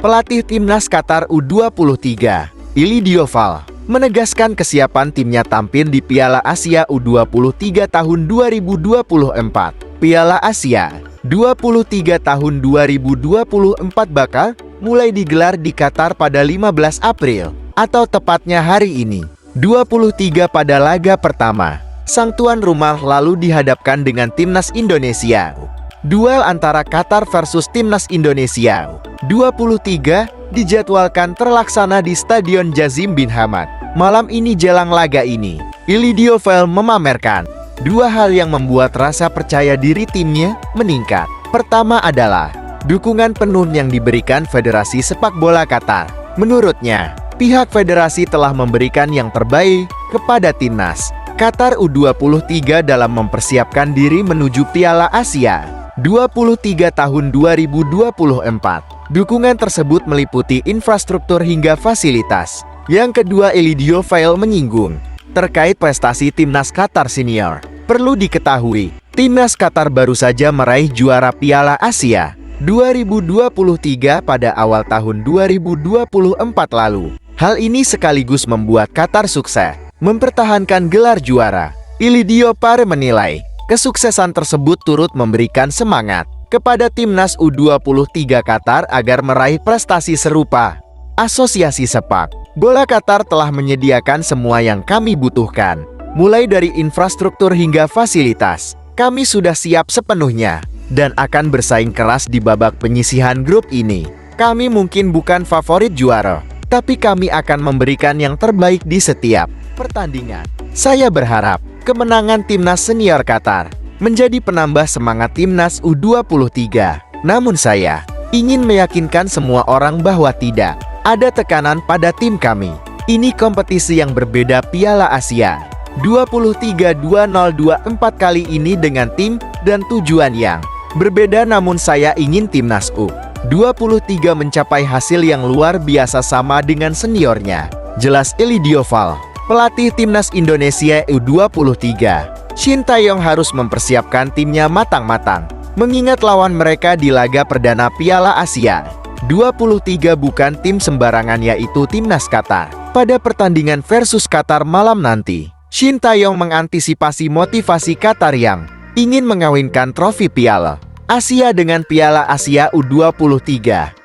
Pelatih Timnas Qatar U23, Ili Dioval, menegaskan kesiapan timnya tampil di Piala Asia U23 tahun 2024. Piala Asia 23 tahun 2024 bakal mulai digelar di Qatar pada 15 April, atau tepatnya hari ini, 23 pada laga pertama. Sang tuan rumah lalu dihadapkan dengan Timnas Indonesia. Duel antara Qatar versus Timnas Indonesia 23 dijadwalkan terlaksana di Stadion Jazim bin Hamad. Malam ini jelang laga ini, Ili Dioval memamerkan dua hal yang membuat rasa percaya diri timnya meningkat. Pertama adalah dukungan penuh yang diberikan Federasi Sepak Bola Qatar. Menurutnya, pihak federasi telah memberikan yang terbaik kepada timnas Qatar U23 dalam mempersiapkan diri menuju Piala Asia 23 tahun 2024. Dukungan tersebut meliputi infrastruktur hingga fasilitas. Yang kedua, Ili Dioval menyinggung terkait prestasi timnas Qatar senior. Perlu diketahui, timnas Qatar baru saja meraih juara Piala Asia 2023 pada awal tahun 2024 lalu. Hal ini sekaligus membuat Qatar sukses mempertahankan gelar juara. Ili Dioval menilai kesuksesan tersebut turut memberikan semangat kepada timnas U23 Qatar agar meraih prestasi serupa. Asosiasi Sepak Bola Qatar telah menyediakan semua yang kami butuhkan, mulai dari infrastruktur hingga fasilitas. Kami sudah siap sepenuhnya dan akan bersaing keras di babak penyisihan grup ini. Kami mungkin bukan favorit juara, tapi kami akan memberikan yang terbaik di setiap pertandingan. Saya berharap kemenangan timnas senior Qatar menjadi penambah semangat timnas U23. Namun saya ingin meyakinkan semua orang bahwa tidak ada tekanan pada tim kami. Ini kompetisi yang berbeda. Piala Asia 23 2024 kali ini dengan tim dan tujuan yang berbeda, namun saya ingin timnas U23 mencapai hasil yang luar biasa sama dengan seniornya, jelas Ili Dioval. Pelatih timnas Indonesia U23 Shin Tae-yong harus mempersiapkan timnya matang-matang, mengingat lawan mereka di laga perdana Piala Asia 23 bukan tim sembarangan, yaitu timnas Qatar. Pada pertandingan versus Qatar malam nanti, Shin Tae-yong mengantisipasi motivasi Qatar yang ingin mengawinkan trofi Piala Asia dengan Piala Asia U23.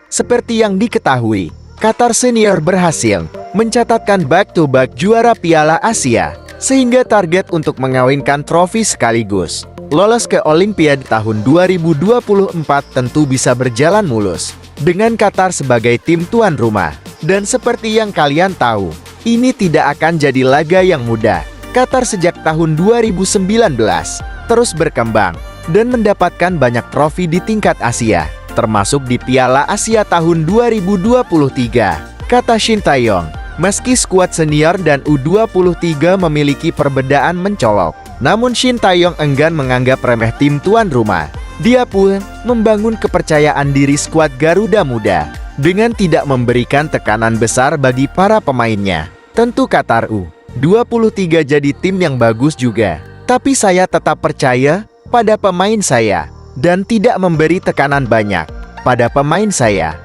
Seperti yang diketahui, Qatar senior berhasil mencatatkan back-to-back juara Piala Asia, sehingga target untuk mengawinkan trofi sekaligus lolos ke Olimpiade tahun 2024 tentu bisa berjalan mulus dengan Qatar sebagai tim tuan rumah. Dan seperti yang kalian tahu, ini tidak akan jadi laga yang mudah. Qatar sejak tahun 2019 terus berkembang dan mendapatkan banyak trofi di tingkat Asia, termasuk di Piala Asia tahun 2023. Kata Shin Tae-yong, meski skuad senior dan U23 memiliki perbedaan mencolok, namun Shin Tae-yong enggan menganggap remeh tim tuan rumah. Dia pun membangun kepercayaan diri skuad Garuda Muda dengan tidak memberikan tekanan besar bagi para pemainnya. Tentu Qatar U23 jadi tim yang bagus juga, tapi saya tetap percaya pada pemain saya dan tidak memberi tekanan banyak pada pemain saya,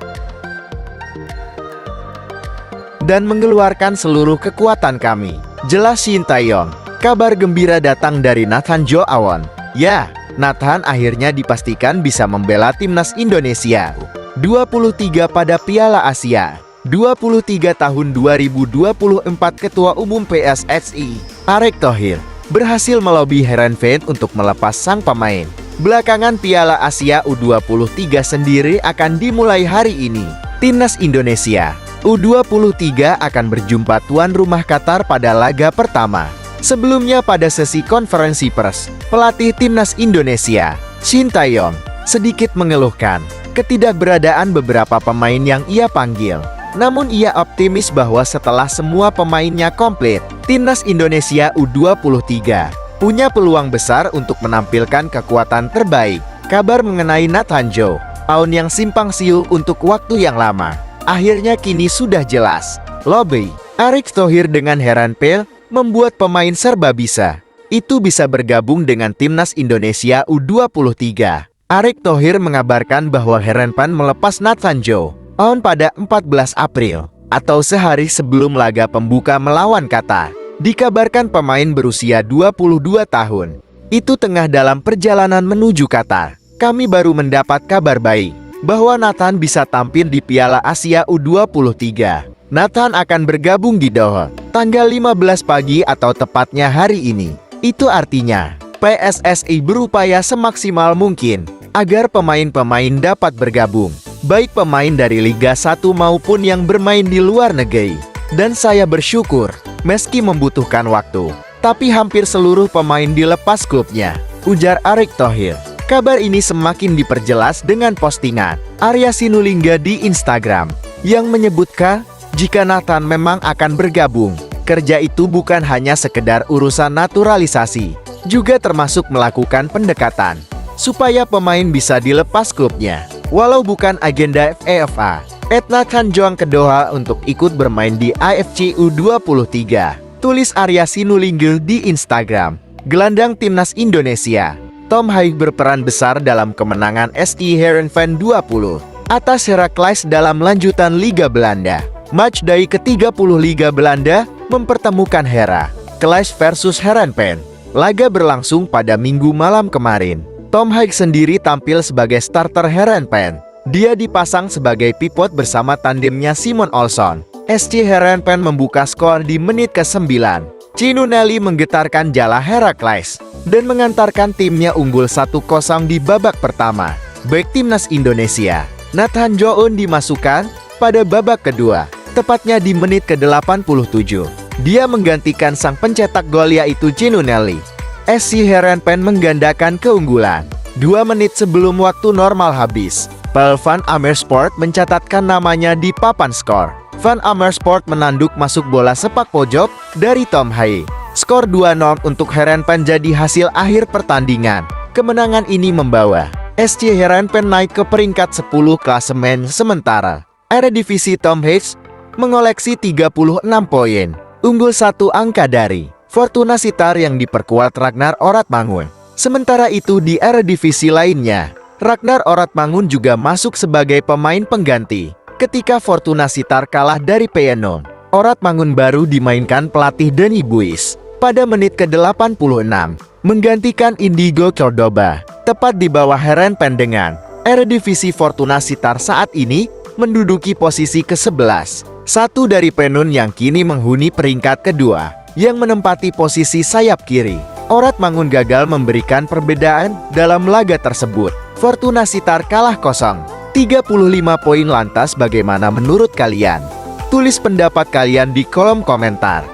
dan mengeluarkan seluruh kekuatan kami, jelas Shin Tae-yong. Kabar gembira datang dari Nathan Jo Awon. Ya, Nathan akhirnya dipastikan bisa membela timnas Indonesia 23 pada Piala Asia 23 tahun 2024. Ketua Umum PSSI, Erick Thohir, berhasil melobi Heerenveen untuk melepas sang pemain. Belakangan Piala Asia U23 sendiri akan dimulai hari ini. Timnas Indonesia U23 akan berjumpa tuan rumah Qatar pada laga pertama. Sebelumnya pada sesi konferensi pers, pelatih timnas Indonesia, Shin Tae-yong, sedikit mengeluhkan ketidakberadaan beberapa pemain yang ia panggil. Namun ia optimis bahwa setelah semua pemainnya komplit, timnas Indonesia U23 punya peluang besar untuk menampilkan kekuatan terbaik. Kabar mengenai Nathan Jo Awon yang simpang siur untuk waktu yang lama akhirnya kini sudah jelas. Lobby Erick Thohir dengan Heerenveen membuat pemain serba bisa. Itu bisa bergabung dengan timnas Indonesia U23. Erick Thohir mengabarkan bahwa Heerenveen melepas Nathan Jo on pada 14 April, atau sehari sebelum laga pembuka melawan Qatar. Dikabarkan pemain berusia 22 tahun itu tengah dalam perjalanan menuju Qatar. Kami baru mendapat kabar baik bahwa Nathan bisa tampil di Piala Asia U23. Nathan akan bergabung di Doha tanggal 15 pagi atau tepatnya hari ini. Itu artinya PSSI berupaya semaksimal mungkin agar pemain-pemain dapat bergabung, baik pemain dari Liga 1 maupun yang bermain di luar negeri. Dan saya bersyukur, meski membutuhkan waktu, tapi hampir seluruh pemain dilepas klubnya, ujar Erick Thohir. Kabar ini semakin diperjelas dengan postingan Arya Sinulinga di Instagram yang menyebutkan jika Nathan memang akan bergabung, kerja itu bukan hanya sekedar urusan naturalisasi, juga termasuk melakukan pendekatan supaya pemain bisa dilepas klubnya. Walau bukan agenda FIFA, Nathan Joang ke Doha untuk ikut bermain di AFC U23, tulis Arya Sinulinga di Instagram. Gelandang timnas Indonesia Tom Haig berperan besar dalam kemenangan SC Heerenveen 20 atas Heracles dalam lanjutan Liga Belanda. Matchday ke-30 Liga Belanda mempertemukan Heracles versus Heerenveen. Laga berlangsung pada Minggu malam kemarin. Tom Haig sendiri tampil sebagai starter Heerenveen. Dia dipasang sebagai pivot bersama tandemnya Simon Olsson. SC Heerenveen membuka skor di menit ke-9. Cinu Nelly menggetarkan jala Heracles dan mengantarkan timnya unggul 1-0 di babak pertama. Bek timnas Indonesia Nathan Joang dimasukkan pada babak kedua, tepatnya di menit ke-87. Dia menggantikan sang pencetak gol yaitu Cinu Nelly. SC Heerenveen menggandakan keunggulan 2 menit sebelum waktu normal habis. Paul van Amersfoort mencatatkan namanya di papan skor. Van Amersfoort menanduk masuk bola sepak pojok dari Tom Haig. Skor 2-0 untuk Heerenveen jadi hasil akhir pertandingan. Kemenangan ini membawa SC Heerenveen naik ke peringkat 10 klasemen sementara. Eredivisie. Tom Haig mengoleksi 36 poin, unggul 1 angka dari Fortuna Sittard yang diperkuat Ragnar Oratmangun. Sementara itu di Eredivisie lainnya, Ragnar Oratmangun juga masuk sebagai pemain pengganti ketika Fortuna Sittard kalah dari Feyenoord. Oratmangun baru dimainkan pelatih Danny Buis pada menit ke-86, menggantikan Indigo Cordoba, tepat di bawah Heerenveen dengan Eredivisie. Fortuna Sittard saat ini menduduki posisi ke-11, satu dari Feyenoord yang kini menghuni peringkat kedua, yang menempati posisi sayap kiri. Oratmangun gagal memberikan perbedaan dalam laga tersebut. Fortuna Sittard kalah 0-35 poin. Lantas bagaimana menurut kalian? Tulis pendapat kalian di kolom komentar.